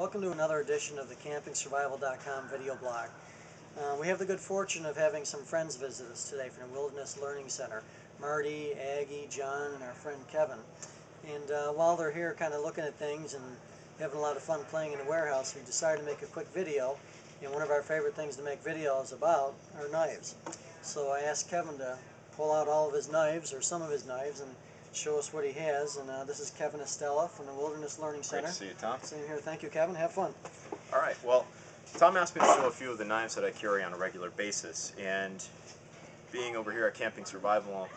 Welcome to another edition of the CampingSurvival.com video blog. We have the good fortune of having some friends visit us today from the Wilderness Learning Center. Marty, Aggie, John, and our friend Kevin. And while they're here kind of looking at things and having a lot of fun playing in the warehouse, we decided to make a quick video. And one of our favorite things to make videos about are knives. So I asked Kevin to pull out all of his knives, or some of his knives, and show us what he has. And this is Kevin Estela from the Wilderness Learning Center. Great to see you, Tom. Same here. Thank you, Kevin. Have fun. All right. Well, Tom asked me to show a few of the knives that I carry on a regular basis, and being over here at Camping Survival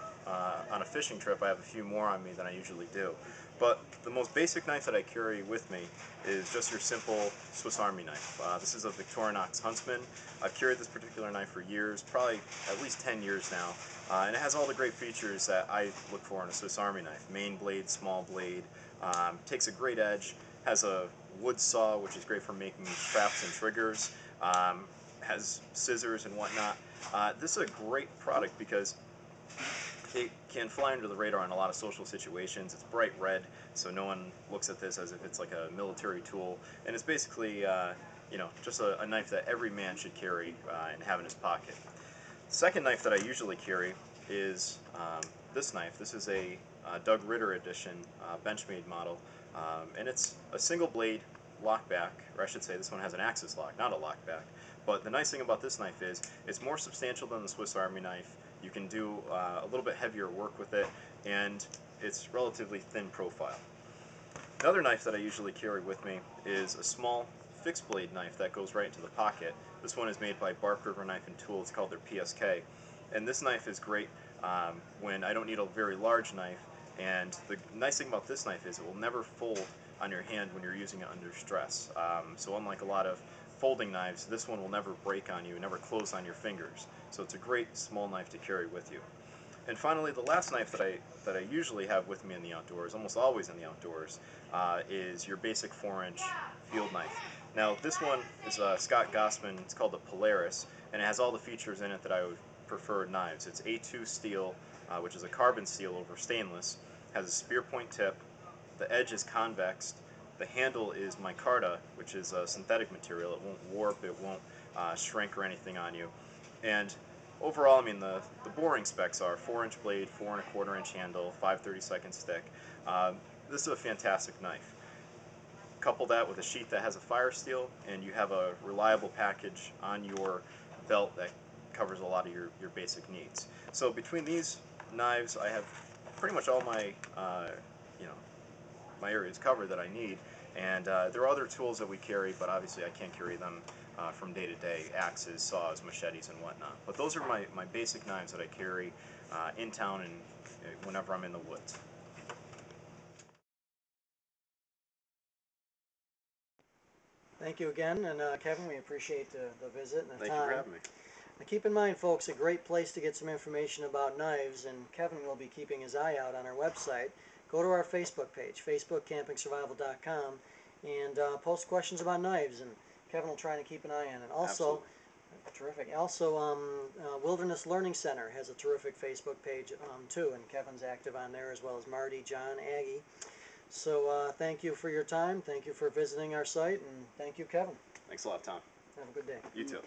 on a fishing trip, I have a few more on me than I usually do. But the most basic knife that I carry with me is just your simple Swiss Army knife. This is a Victorinox Huntsman. I've carried this particular knife for years, probably at least 10 years now, and it has all the great features that I look for in a Swiss Army knife. Main blade, small blade, takes a great edge, has a wood saw, which is great for making traps and triggers, has scissors and whatnot. This is a great product because it can fly under the radar in a lot of social situations. It's bright red, so no one looks at this as if it's like a military tool. And it's basically, just a knife that every man should carry and have in his pocket. The second knife that I usually carry is this knife. This is a Doug Ritter edition Benchmade model, and it's a single blade lockback, or I should say this one has an axis lock, not a lockback. But the nice thing about this knife is it's more substantial than the Swiss Army knife. You can do a little bit heavier work with it, and it's relatively thin profile. Another knife that I usually carry with me is a small fixed blade knife that goes right into the pocket. This one is made by Bark River Knife and Tool. It's called their PSK, and this knife is great when I don't need a very large knife. And the nice thing about this knife is it will never fold on your hand when you're using it under stress. So unlike a lot of folding knives, this one will never break on you, never close on your fingers. So it's a great small knife to carry with you. And finally, the last knife that I usually have with me in the outdoors, almost always in the outdoors, is your basic 4-inch field knife. Now this one is Scott Gossman. It's called the Polaris, and it has all the features in it that I would prefer knives. It's A2 steel, which is a carbon steel over stainless, has a spear point tip, the edge is convex, the handle is micarta, which is a synthetic material. It won't warp, it won't shrink or anything on you. And overall, I mean, the boring specs are 4-inch blade, 4 1/4-inch handle, 5/32 stick. This is a fantastic knife. Couple that with a sheath that has a fire steel, and you have a reliable package on your belt that covers a lot of your basic needs. So between these knives, I have pretty much all my my areas covered that I need. And there are other tools that we carry, but obviously I can't carry them from day to day: axes, saws, machetes, and whatnot. But those are my basic knives that I carry in town and whenever I'm in the woods. Thank you again, and Kevin, we appreciate the visit and the time. Thank you for having me. Now keep in mind, folks, a great place to get some information about knives, and Kevin will be keeping his eye out on our website. Go to our Facebook page, Facebook.CampingSurvival.com, and post questions about knives, and Kevin will try to keep an eye on it. Also, absolutely. terrific. Also, Wilderness Learning Center has a terrific Facebook page too, and Kevin's active on there, as well as Marty, John, Aggie. So thank you for your time. Thank you for visiting our site, and thank you, Kevin. Thanks a lot, Tom. Have a good day. You too.